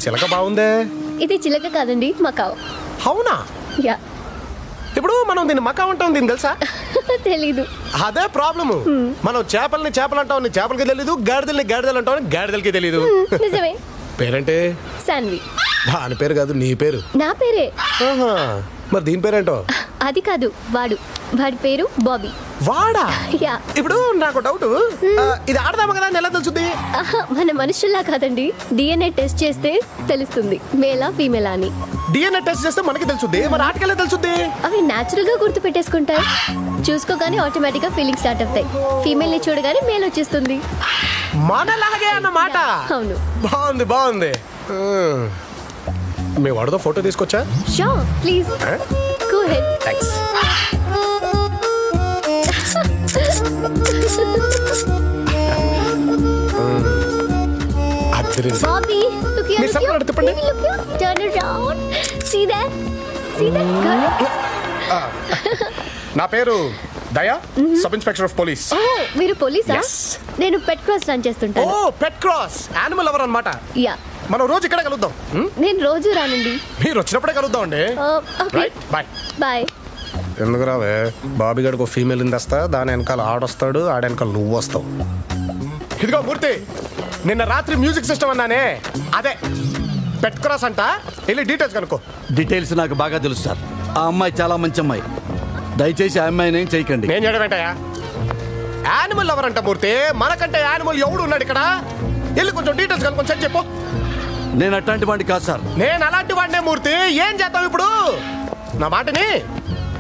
చిలక బాగుందే. ఇది చిలక కాదండి, మకావ్. అవునా? యా. ఇప్పుడు మనం దీన్ని మకా అంటాం, దీన్ని తెలుసా? తెలీదు. అదే ప్రాబ్లము. మనం చేపల్ని చేపలు అంటాం, చేపలకి తెలీదు. గాడిదల్ని గాడిదలు అంటాం, గాడిదలకి తెలీదు. నిజమే. పేరంటే? సాన్వి. దాని పేరు కాదు, నీ పేరు. నా పేరే. మరి దీని పేరేంటో? అది కాదు, వాడి పేరు బాబీ. వాడా? యా. ఇప్పుడు నాకు డౌట్, ఇది ఆడదామా కదా అని ఎలా తెలుస్తుంది? మన మనుషుల్లా కాదండి, డిఎన్ఏ టెస్ట్ చేస్తే తెలుస్తుంది మేలా ఫీమేలా అని. డిఎన్ఏ టెస్ట్ చేస్తే మనకి తెలుస్తుంది, మరి ఆటకెళ్ళే తెలుస్తుంది? అవి నేచురల్ గా గుర్తు పెట్టేసుకుంటాయి. చూసుకోగానే ఆటోమేటిక్ గా ఫీలింగ్ స్టార్ట్ అవుతాయి. ఫీమేల్ ని చూడగానే మేల్ వచ్చేస్తుంది. మనలాగే అన్నమాట. అవును. బాగుంది బాగుంది. మీ వాడితో ఫోటో తీసుకొచ్చా? Sure, please go head. Thanks. Bobby, look here, me look side here. తిప్పండి. Baby, look here. Turn around. See that? See that? Good. నా పేరు దయా, సబ్ ఇన్స్పెక్టర్ ఆఫ్ పోలీస్. ఓ, మీరు పోలీసా? Yes. నేను పెట్ క్రాస్ రన్ ఓ, చేస్తుంటాను. పెట్ క్రాస్, యానిమల్ లవర్ అన్నమాట. Yeah. మనం రోజు ఇక్కడే కలుద్దాం. నేను రోజు రానండి. మీరు వచ్చినప్పుడే కలుద్దాం అండి. Okay, right, bye. బాయ్. ఎందుకు రావే? బాబీ గడికి ఒక ఫీమేల్ తెస్తా, దాని వెనకాల ఆడొస్తాడు, ఆడ వెనకాల నువ్వు వస్తావు. ఇదిగో మూర్తి, నిన్న రాత్రి మ్యూజిక్ సిస్టమ్ అన్నానే, అదే పెట్ క్రాస్ అంట. వెళ్ళి డీటెయిల్స్ కనుక్కో. డీటెయిల్స్ నాకు బాగా తెలుసు సార్. ఆ అమ్మాయి చాలా మంచి అమ్మాయి. దయచేసి ఆ అమ్మాయిని ఏం చేయకండి. నేను చేయడం ఏంటయ్యా? యానిమల్ లవర్ అంట మూర్తి, మనకంటే యానిమల్ ఎవడు ఉన్నాడు ఇక్కడ? వెళ్ళి కొంచెం డీటెయిల్స్ కనుక్కొని చెక్ చెప్పు. నేను అట్లాంటి వాడిని కాదు సార్. నేను అలాంటి వాడినే మూర్తి. ఏం చేస్తావు ఇప్పుడు? నా మాటని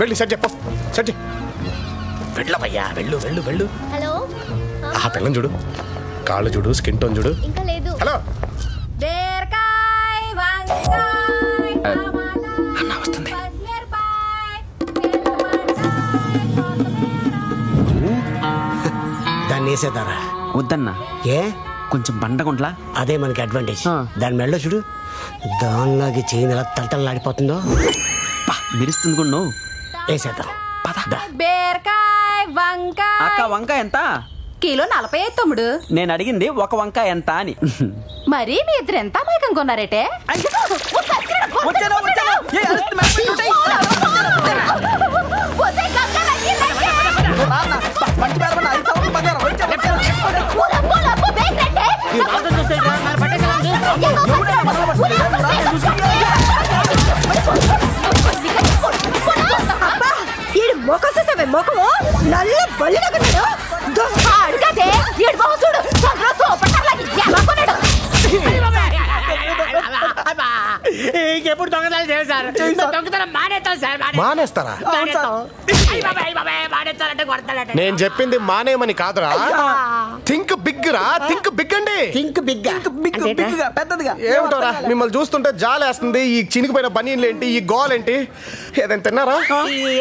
వెళ్ళి సెట్ చెప్పు. సెట్ వెళ్ళవయ్యా, వెళ్ళు వెళ్ళు వెళ్ళు. హలో. ఆ పిల్లని చూడు, కాళ్ళు చూడు, స్కిన్ టోన్ చూడు. ఇంకా లేదు. హలో బీరకాయ్, వంకాయ్, అన్న వస్తుంది. దాన్ని వేసేదారా? వద్దన్నా, ఏ కొంచెం బండగుంట్లా. అదే మనకి అడ్వాంటేజ్. దాని మెడలో చూడు, దానిలాగే చేయి ఎలా తలతలాడిపోతుందో. మెరుస్తుంది కూడా నువ్వు. వేసేద్దాం. బీరకాయ్, వంకాయ్. అక్క, వంకాయ ఎంత? కిలో 45 తమ్ముడు. నేను అడిగింది ఒక వంకాయ ఎంత అని. మరి మీ ఇద్దరు ఎంత అమాయకం కొన్నారేటే? మొఖము నల్ల బలిడగన్నాడు. అడుగదే ఏడు బావ చూడు, సూపర్ ఎలా కొన్నాడు. ఎప్పుడు దొంగతనాలు చేశారు? దొంగతనం మానేస్తాం సార్. మానేస్తారా? నేను చెప్పింది మానేమని కాదురా, థింక్ బిగ్ రా, థింక్ బిగ్ అండి. థింక్ బిగ్ బిగ్గా, పెద్దదిగా. ఏమిటోరా, మిమ్మల్ని చూస్తుంటే జాలేస్తుంది. ఈ చినిగిపోయిన బనీన్లు ఏంటి, ఈ గోల్ ఏంటి? ఏదైనా తిన్నారా?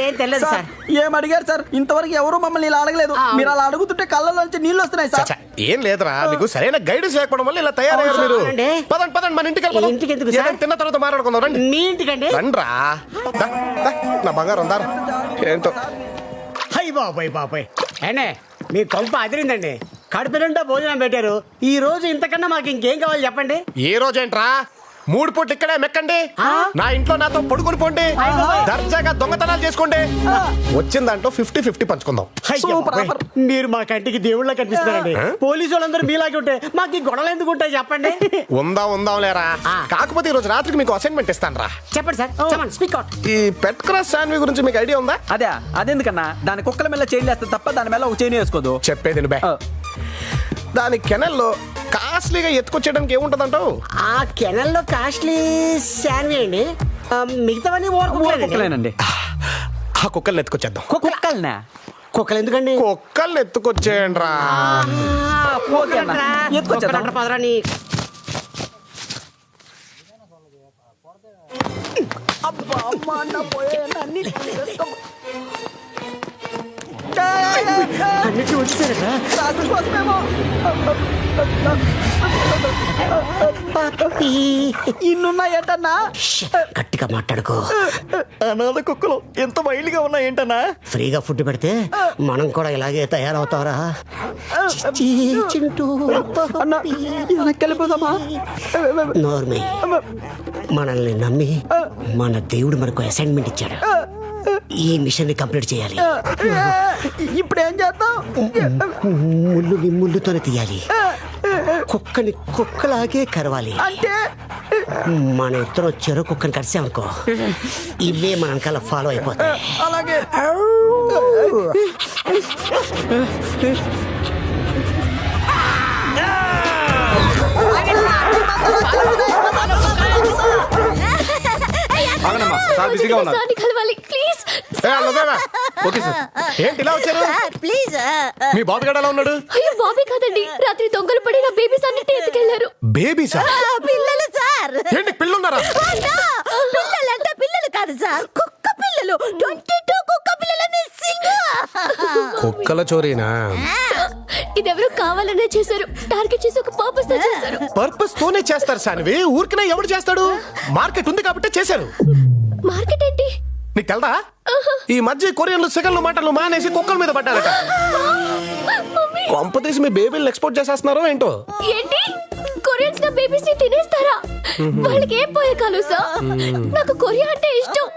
ఏం తెలియదు సార్. ఏం అడిగారు సార్? ఇంతవరకు ఎవరు మమ్మల్ని ఇలా అడగలేదు. మీరు అలా అడుగుతుంటే కళ్ళలోంచి నీళ్ళు వస్తున్నాయి సార్. చచ్చా, ఏం లేదురా, మీకు సరైన గైడెన్స్ లేకపోవడం వల్ల ఇలా తయారయ్యారు మీరు. అవునండి. పదండి పదండి, మన ఇంటికి వెళ్దాం. ఇంటికి ఎందుకు సార్? ఏదైనా తిన్న తర్వాత మాట్లాడుకుందాం రండి. మీ ఇంటికండి? రండ్రా. దా, దా, నా బంగారం దారా. ఏంటో హై బాబాయ్ బాబాయ్, ఏనే మీ కొంప అదిరిందండి. కడుపు నిండా భోజనం పెట్టారు. ఈ రోజు ఇంతకన్నా మాకు ఇంకేం కావాలి చెప్పండి. ఏ రోజేంట్రా? 3 పూట్లు ఇక్కడే మెక్కండి. నా ఇంట్లో నాతో పడుకొని పోండి. దర్జాగా దొంగతనాలు చేసుకోండి. వచ్చిన దాంట్లో 50-50 పంచుకుందాం. అయ్యో బాబాయ్, మీరు మా కంటికి దేవుళ్ళ కనిపిస్తారండి. పోలీసు వాళ్ళందరూ మీలాగే ఉంటే మాకు ఈ గొడవలు ఎందుకు ఉంటాయి చెప్పండి. ఉందాం లేరా. కాకపోతే ఈ రోజు రాత్రికి మీకు అసైన్మెంట్ ఇస్తాను రా. చెప్పండి సార్, చెప్పండి, స్పీక్ అవుట్. ఈ పెట్ క్రాస్ శాన్వి గురించి మీకు ఐడియా ఉందా? అదెందుకన్నా? దాని కుక్కల మీద చైన్ వేస్తే తప్ప దాని మీద ఒక చైన్ వేసుకోదు. చెప్పేది బే. దాని కెనల్లో కాస్ట్లీగా ఎత్తుకొచ్చేయడానికి ఏముంటదంటావు? ఆ కెనల్లో కాస్ట్లీ శాన్వి అండి, మిగతావన్నీ కుక్కలేనండి. ఆ కుక్కల్ని ఎత్తుకొచ్చేద్దాం. కుక్కలనా? కుక్కలు ఎందుకండి? కుక్కల్ని ఎత్తుకొచ్చేయండి రా. పదరాని అన్నిటి వచ్చేసారట. రాత్రి కోసమేమో ఇన్నున్నాయేంటన్నా? గట్టిగా మాట్లాడుకో. అనాథ కుక్కలు ఎంత వైల్డ్గా ఉన్నాయేంటన్నా? ఫ్రీగా ఫుడ్ పెడితే మనం కూడా ఇలాగే తయారవుతారా? చిచ్చి చింటూ అన్నా వెనక్కి వెళ్ళిపోదామా? నోర్మి, మనల్ని నమ్మి మన దేవుడు మనకు అసైన్మెంట్ ఇచ్చాడు. ఈ మిషన్ ని కంప్లీట్ చేయాలి. ఇప్పుడు ఏం చేద్దాం? ముళ్ళుని ముళ్ళుతోనే తీయాలి. కుక్కని కుక్కలాగే కరవాలి. అంటే మన ఇద్దరం చెరు కుక్కని కరిసామనుకో, ఇవే మన వెనకాల ఫాలో అయిపోతాయి. అలాగే. ఆగనమ్మా, సార్ బిజీగా ఉన్నారు. సార్ని కలవాలి ప్లీజ్. Okay sir. ఏంటి ఇలా వచ్చారు? ప్లీజ్ మీ బాబీ గడ ఎలా ఉన్నాడు? అయ్యో బాబీ కాదండి, రాత్రి దొంగలు పడి నా బేబీస్ అన్నిటి ఎత్తుకెళ్లారు. Baby sir? పిల్లలు సార్. ఏంటి పిల్లున్నారా? పిల్లలంటే పిల్లలు కాదు సార్, కుక్క పిల్లలు. 22 కుక్క పిల్లలు మిస్సింగ్. కుక్కల చోరీనా? ఇదెవరో కావాలనే చేశారు. టార్గెట్ చేసి ఒక పర్పస్ తో చేశారు. పర్పస్ తోనే చేస్తారు సాన్వి. ఊరికనే ఎవడు చేస్తాడు? మార్కెట్ ఉంది కాబట్టి చేశారు. మార్కెట్ ఏంటి? నీకు తెలదా? ఈ మధ్య కొరియన్లు సెకండ్లు మాటలు మానేసి కుక్కల మీద పడ్డారట. మమ్మీ, కొంపతీసి మీ బేబీలు ఎక్స్పోర్ట్ చేసేస్తున్నారో ఏంటో. ఏంటి కొరియన్స్ నా బేబీస్ ని తినేస్తారా? వాళ్ళకి ఏం పోయే కాలు సార్. నాకు కొరియా అంటే ఇష్టం.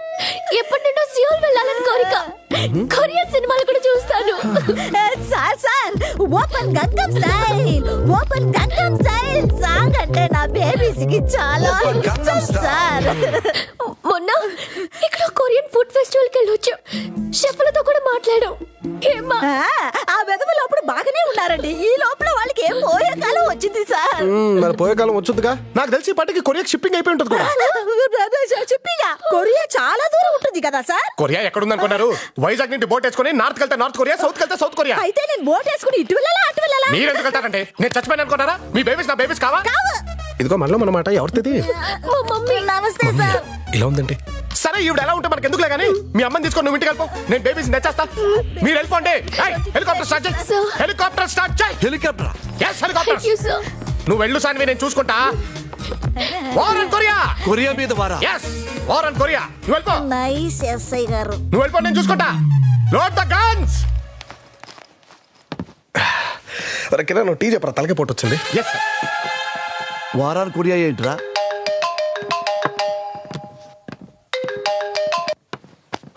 ఎప్పటి నుండో సియోల్ వెళ్ళాలని కోరిక. కొరియన్ సినిమాలు కూడా చూస్తాను. Sir sir, open Gangam style, open Gangam style song అంటే నా బేబీస్ కి చాలా ఇష్టం సార్. మొన్న ఇక్కడ కొరియన్ ఫుడ్ ఫెస్టివల్ కి వెళ్ళొచ్చు. షెఫ్లతో కూడా మాట్లాడాం. ఏమ్మా, ఆ వెదవులు అప్పుడు బాగానే ఉన్నారండి. ఈ లోపల వాళ్ళకి ఏం పోయే కాలం వచ్చింది సార్. మరి పోయే కాలం వచ్చుద్దిగా. నాకు తెలిసి ఈ పాటికి కొరియా షిప్పింగ్ అయిపోయి ఉంటుంది కూడా. చెప్పిగా కొరియా చాలా దూరం ఉంటుంది కదా సార్. కొరియా ఎక్కడుంది అనుకున్నారు? వైజాగ్ నుండి బోట్ వేసుకుని నార్త్ వెళ్తే నార్త్ కొరియా, సౌత్ వెళ్తే సౌత్ కొరియా. అయితే నేను బోట్ వేసుకుని ఇటు వెళ్ళాలా అటు వెళ్ళాలా? మీరు ఎందుకు వెళ్తారంటే నేను చచ్చిపోయాను అనుకున్నారా? మీ బేబీస్ నా బేబీస్ కావా? ఇదిగో మనలో మన మాట ఎవరిది? మా మమ్మీ. నమస్తే సార్. ఇలా ఉందండి. సరే ఈవిడ ఎలా ఉంటే మనకి ఎందుకులే గానీ మీ అమ్మని తీసుకొని నువ్వు ఇంటికి వెళ్ళిపో. నేను బేబీస్ నచ్చేస్తా. మీరు వెళ్ళిపోండి. హెలికాప్టర్ స్టార్ట్ చేయి. Sir. హెలికాప్టర్ స్టార్ట్ చేయి. Helicopter yes helicopter. Thank you sir. నువ్వు వెళ్ళు సాన్వి, నేను చూసుకుంటా. War and Korea. కొరియా మీద వారా? yes war and Korea. నువ్వు వెళ్ళిపో. నైస్ ఎస్ఐ గారు. నువ్వు వెళ్ళిపో, నేను చూసుకుంటా. Load the guns. కింద నువ్వు టీ చెప్పరా, తలకి పోటు వచ్చింది. Yes sir. వారాన్ కొరియా ఏంట్రా?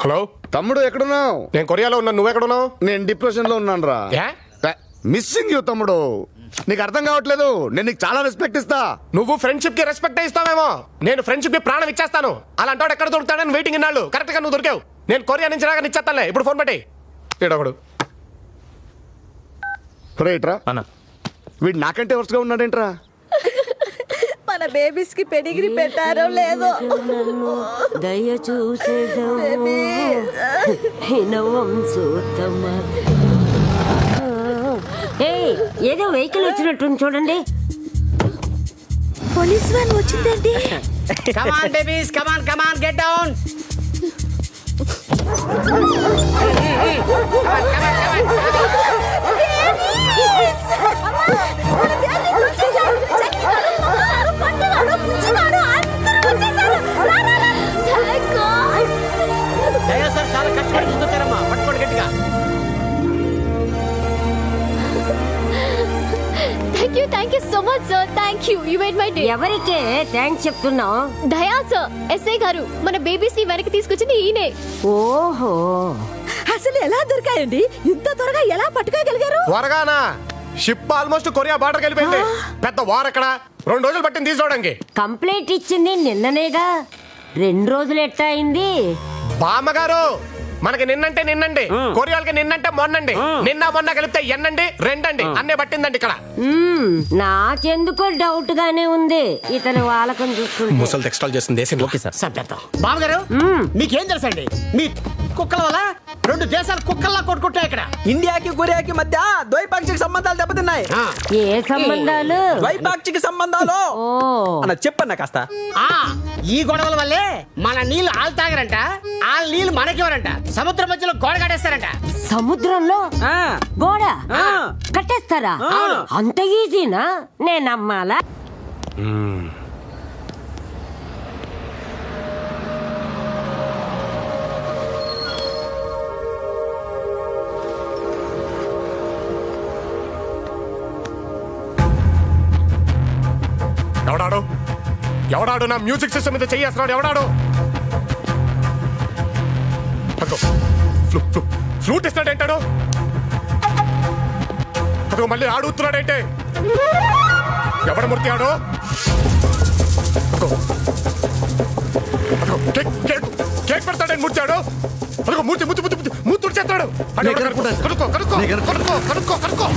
హలో తమ్ముడు ఎక్కడున్నావు? నేను కొరియాలో ఉన్నా. నువ్వు ఎక్కడున్నావు? నేను డిప్రెషన్ లో ఉన్నాను రా. ఏ? మిస్సింగ్ యూ తమ్ముడు. నీకు అర్థం కావట్లేదు. నేను నీకు చాలా రెస్పెక్ట్ ఇస్తా. నువ్వు ఫ్రెండ్షిప్ కి రెస్పెక్ట్ ఇస్తావేమో, నేను ఫ్రెండ్షిప్ కి ప్రాణం ఇచ్చేస్తాను. అలాంటి ఎక్కడ దొరుకుతాడని వెయిటింగ్ ఇన్నాళ్ళు. కరెక్ట్ గా నువ్వు దొరికావు. నేను కొరియా నుంచి రాగా ఇచ్చేస్తానులే. ఇప్పుడు ఫోన్ పెట్టి. ఈడొకడు రైట్రా అన్న వీడు నాకంటే వరుసగా ఉన్నాడేంట్రా? మన బేబీస్ కి పెడిగ్రీ పెట్టారో లేదో. దయ ఏదో వెహికల్ వచ్చినట్టుంది చూడండి. పోలీస్ వ్యాన్ వచ్చిందండి. కమాన్ బేబీస్, కమాన్ కమాన్, గెట్ డౌన్. సార్ చాలా కష్టపడి తీసుకొచ్చారమ్మా. పట్టుకోండి గట్టిగా. Thank you so much sir. Thank you. You made my day. ఎవరికే థ్యాంక్స్ చెప్తున్నావు? దయా సార్, ఎస్ఐ గారు, మన బేబీస్ ని వెనక్కి తీసుకొచ్చింది ఈయనే. ఓహో, అసలు ఎలా దొరికాయండి? ఇంత త్వరగా ఎలా పట్టుకోగలిగారు? త్వరగానా? షిప్ ఆల్మోస్ట్ కొరియా బార్డర్కి వెళ్ళిపోయింది. పెద్ద వార్ ఎక్కడ? 2 రోజులు పట్టింది తీసుకోవడానికి. కంప్లైంట్ ఇచ్చింది నిన్ననేగా. 2 రోజులు ఎట్టా అయింది? బామ్మగారు, మనకి నిన్నంటే నిన్నండి, కొరియాలకి నిన్నంటే మొన్నండి, నిన్న మొన్న కలిపితే ఎన్నండి రెండండి అన్నే పట్టిందండి ఇక్కడ. నాకెందుకో డౌట్ గానే ఉంది. ఇతను వాళ్ళకం చూస్తుంటే ముసలి టెక్స్టైల్ చేస్తుంది. Okay sir. బాబు గారు, మీకేం తెలుసండి? మీ కుక్కల వల్ల 2 దేశాలు కుక్కల్లా కొట్టుకుంటాయి ఇక్కడ. ఇండియాకి కొరియాకి మధ్య ద్వైపాక్షిక సంబంధాలు దెబ్బతిన్నాయి. ఆ, ఏ సంబంధాలు? ద్వైపాక్షిక సంబంధాలు ఓ అన్న చెప్పన్న కాస్త. ఆ, ఈ గొడవల వల్లే మన నీళ్లు ఆళ్ళు తాగరంట, వాళ్ళ నీళ్లు మనకివ్వరంట, సముద్రం మధ్యలో గోడ కట్టేస్తారంట. సముద్రంలో ఆ, గోడ ఆ. కట్టేస్తారా? అవును. అంత ఈజీనా? నేను నమ్మాలా? ఎవడాడు ఎవడాడు నా మ్యూజిక్ సిస్టమ్ మీద చెయ్యేస్తున్నాడు? ఎవడాడు? ఫ్లూట్ ఇస్తాడు ఏంటాడు? అదో మళ్ళీ ఆడుతున్నాడేంటే? ఎవడ మూర్తి ఆడు? కేక్ పెడతాడని మూర్చాడు. అదిగో మూర్తి ముత్తు ముత్తు ముత్తు మూర్తి తుడిచేస్తాడు. కనుక్కో కనుక్కో కనుక్కో కనుక్కో కనుక్కో.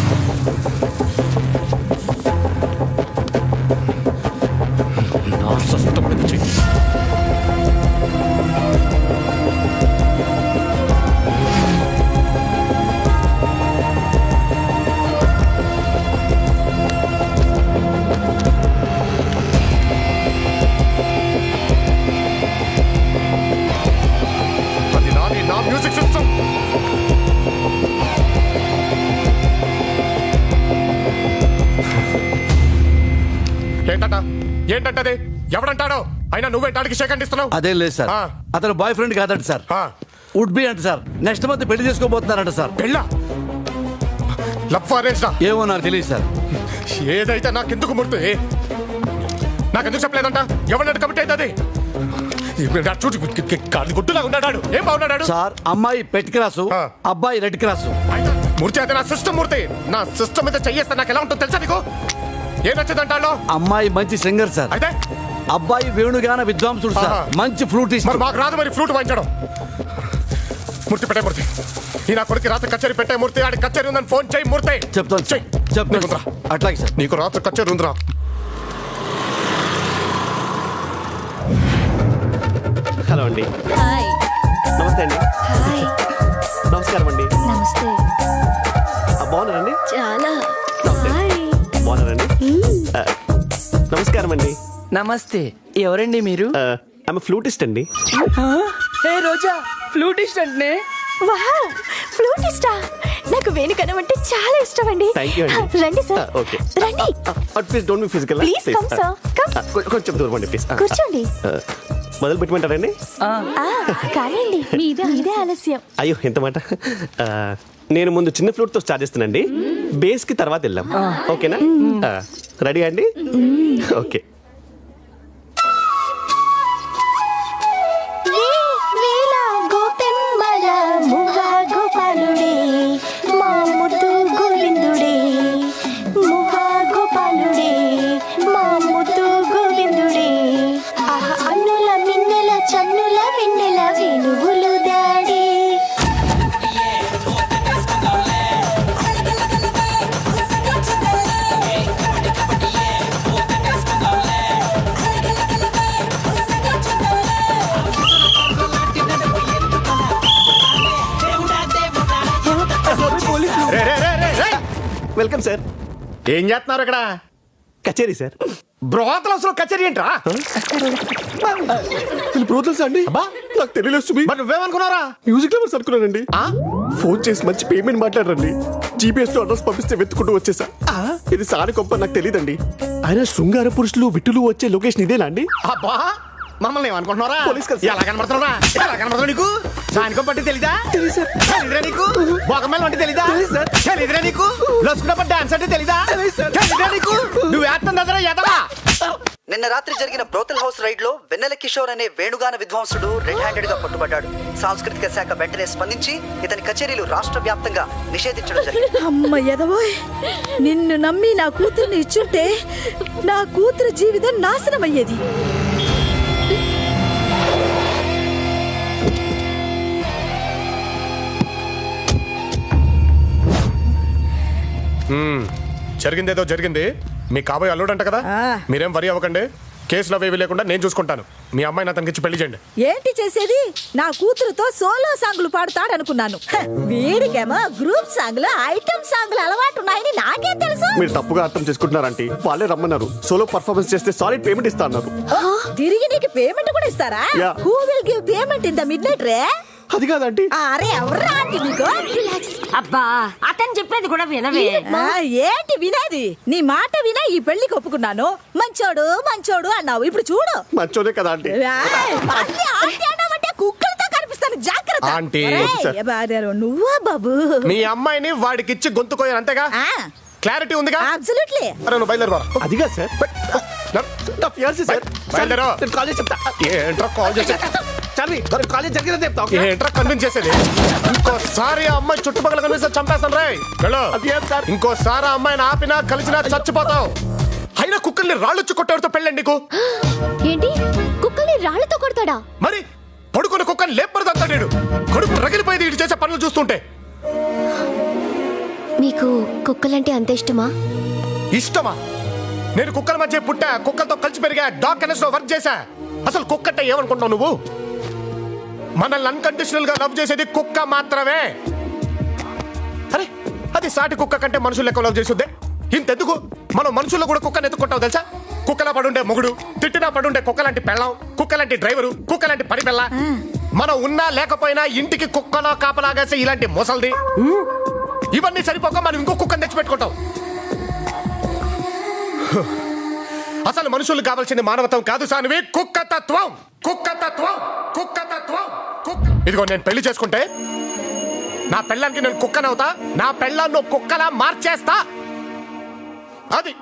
నా మ్యూజిక్ సిస్టమ్ ఏంటంట ఏంటంటది? ఎవడంటాడో? అయినా నువ్వేంటాడికి షేక్ ఇస్తున్నావు? అదేం లేదు సార్, ఆ. అతను బాయ్ ఫ్రెండ్ కాదంట సార్, వుడ్ బి అంట సార్. నెక్స్ట్ మంత్ పెళ్లి చేసుకోబోతున్నారంట సార్. పెళ్ళా? లవ్ అరేంజ్డా? ఏమో నాకు తెలియదు సార్. ఏదైతే నాకెందుకు మూర్తి? నాకెందుకు చెప్పలేదంట? ఎవరినట్టు కమిట్ అవుతుంది? చూడు కాదు గుట్టులా ఉన్నాడు. ఏం బాగున్నాడు సార్? అమ్మాయి పెట్ క్రాసు, ఆ. అబ్బాయి రెడ్ క్రాసు. మూర్తి అయితే నా సిస్టమ్ మూర్తి. నా సిస్టమ్ మీద చెయ్యేస్తే నాకు ఎలా ఉంటుందో తెలుసా నీకు? ఏం నచ్చిందంటాడు? అమ్మాయి మంచి సింగర్ సార్, అయితే అబ్బాయి వేణుగాన విద్వాంసుడు సార్, ఆహా. మంచి ఫ్లూటిస్ట్. మరి మాకు రాదు మరి ఫ్లూట్ వాయించడం. మూర్తి పెట్టే మూర్తి. ఈ నా కొడుకు రాత్రి కచేరీ పెట్టే మూర్తి. ఆడి కచేరీ ఉందని ఫోన్ చేయి మూర్తి. చెప్తాను చెయ్. చెప్తాను నీకుందిరా. అట్లాగే సార్. నీకు రాత్రి కచేరీ ఉందిరా. హలో అండి. హాయ్. నమస్తే అండి. హాయ్. నమస్కారం అండి. నమస్తే. బాగున్నారండి? చాలా. నమస్తే. హాయ్. బాగున్నారండి? ఆ, నమస్కారం అండి. నమస్తే. ఎవరండి మీరు? ఆమె ఫ్లూటిస్ట్ అండి. హే రోజా, ఫ్లూటిస్ట్ అంటే వావ్, ఫ్లూటిస్టా? నాకు వేణుకనం అంటే చాలా ఇష్టం అండి. Thank you అండి. రండి సార్. ఓకే. రండి. Please don't be physical. Please come, sir. Come. కొంచెం దూరం అండి ప్లీజ్. కూర్చోండి. మొదలు పెట్టమంటారండి? కానండి, మీదే ఆలస్యం. అయ్యో ఎంత మాట. నేను ముందు చిన్న ఫ్లూట్ తో స్టార్ట్ చేస్తానండి. బేస్ కి తర్వాత వెళ్దాం. ఓకేనా? రెడీ అండి? ఓకే. Welcome sir. ఏం చేస్తున్నారు ఇక్కడ? కచేరీ సార్. బ్రోతలు అసలు కచేరీ ఏంట్రా? బ్రోతల్స్ అండి? అబ్బా, నాకు తెలియలేదు సుమి. మరి నువ్వేమనుకున్నారా? మ్యూజిక్ లవర్స్ అనుకున్నానండి. ఫోన్ చేసి మంచి పేమెంట్ మాట్లాడరండి. జీపీఎస్ లో అడ్రస్ పంపిస్తే వెతుకుంటూ వచ్చేసా. ఇది సారి గొప్ప నాకు తెలియదండి. ఆయన శృంగార పురుషులు విట్టులు వచ్చే లొకేషన్ ఇదేనా అండి? అబ్బా, మమ్మల్ని ఏమనుకుంటున్నారా? పోలీస్ కదా సార్. ఎలా కనబడుతున్నారా? ఎలా కనబడుతున్నావు నీకు? దానికో పట్టి తెలీదా? తెలీదురా నీకు? బొగమేల వంటి తెలీదా? తెలీదురా నీకు? లసుకున్నప్పుడు డాన్స్ అంటే తెలీదా? తెలీదురా నీకు? నువ్వు వేస్తాం దగ్గర ఎదవా? నిన్న రాత్రి జరిగిన బ్రోతల్ హౌస్ రైడ్ లో వెన్నెల కిషోర్ అనే వేణుగాన విద్వాంసుడు రెడ్ హ్యాండెడ్ గా పట్టుబడ్డాడు. సాంస్కృతిక శాఖ వెంటనే స్పందించి ఇతని కచేరీలు రాష్ట్ర వ్యాప్తంగా నిషేధించడం జరిగింది. అమ్మ ఎదవోయ్, నిన్ను నమ్మి నా కూతుర్ని ఇచ్చుంటే నా కూతురు జీవితం నాశనం అయ్యేది. జరిగిందేదో జరిగింది. మీ కాబోయే అల్లుడు అంట కదా, మీరేం వరి అవ్వకండి. కేసులో అవేవి లేకుండా నేను చూసుకుంటాను. మీ అమ్మాయిని అతనికి ఇచ్చి పెళ్లి చేయండి. ఏంటి చేసేది? నా కూతురుతో సోలో సాంగ్లు పాడతాడనుకున్నాను. వీడికేమో గ్రూప్ సాంగ్లు ఐటమ్ సాంగ్లు అలవాటు ఉన్నాయని నాకేం తెలుసు? మీరు తప్పుగా అర్థం చేసుకుంటున్నారంటే వాళ్ళే రమ్మన్నారు. సోలో పర్ఫార్మెన్స్ చేస్తే సాలిడ్ పేమెంట్ ఇస్తా అన్నారు. తిరిగి నీకు పేమెంట్ కూడా ఇస్తారా? Yeah. Who will give payment in the midnight రే? అది కాదండి. అరే ఎవరా ఆంటీ నీకు? అబ్బా అతను చెప్పేది కూడా వినవే. ఏంటి వినేది? నీ మాట వినా ఈ పెళ్లికి ఒప్పుకున్నాను. మంచోడు మంచోడు అన్నావు, ఇప్పుడు చూడు. మంచోనే కదా ఆంటీ. మళ్ళీ ఆంటీ అన్నావంటే కుక్కలతో కనిపిస్తాను, జాగ్రత్త. ఆంటీ. ఒరేయ్, నువ్వా బాబు? మీ అమ్మాయిని వాడికి ఇచ్చి గొంతు కోయాలి, అంతేగా? క్లారిటీ ఉందిగా? అబ్సల్యూట్లీ. అరే నువ్వు బయలుదేరు. అది కాదు సార్, నా ఫియాన్సీ సార్. బయలుదేరు. నేను కాలేజ్ చెప్తా. ఏంట్రా కాల్ చేసి చార్మి కాలేజ్ జరిగిందని చెప్తా. ఏంట్రా కన్విన్స్ చేసేది? ఇంకోసారి ఆ అమ్మాయి చుట్టుపక్కల కనిపిస్తే చంపేస్తాను రే. ఇంకోసారి ఆ అమ్మాయిని ఆపినా కలిసినా చచ్చిపోతావు. అయినా కుక్కల్ని రాళ్ళొచ్చి కొట్టేవాడితో పెళ్ళండి నీకు. ఏంటి కుక్కల్ని రాళ్లతో కొడతాడా? మరి పడుకున్న కుక్కని లేపరుదంతాడు. కడుపు రగిలిపోయేది ఇటు చేసే పనులు చూస్తుంటే. మీకు కుక్కలంటే అంత ఇష్టమా? ఇష్టమా? నేను కుక్కల మధ్య పుట్టా, కుక్కలతో కలిసి పెరిగా, డాగ్ కెనెస్ లో వర్క్ చేశా. అసలు కుక్క అంటే ఏమనుకుంటావు నువ్వు? మనల్ని అన్కండిషనల్ గా లవ్ చేసేది కుక్క మాత్రమే. అరే అది సాటి కుక్క కంటే మనుషులు లెక్క లవ్ చేస్తుంది. ఇంతెందుకు మనం మనుషుల్లో కూడా కుక్కని ఎత్తుకుంటావు తెలుసా? కుక్కలా పడుండే మొగుడు, తిట్టినా పడుండే కుక్కలాంటి పెళ్ళం, కుక్కలాంటి డ్రైవరు, కుక్కలాంటి పని పిల్ల. మనం ఉన్నా లేకపోయినా ఇంటికి కుక్కలో కాపలాగేసే ఇలాంటి మొసల్ది. ఇవన్నీ సరిపోక మనం ఇంకో కుక్కని తెచ్చిపెట్టుకుంటాం. అసలు మనుషులు కావాల్సింది మానవత్వం కాదు సానివి, కుక్క తత్వం. కుక్క తత్వం, కుక్క తత్వం, కుక్క. ఇదిగో నేను పెళ్లి చేసుకుంటే నా పెళ్ళానికి నేను కుక్కనవుతా, నా పెళ్ళాన్ని కుక్కలా మార్చేస్తా. అది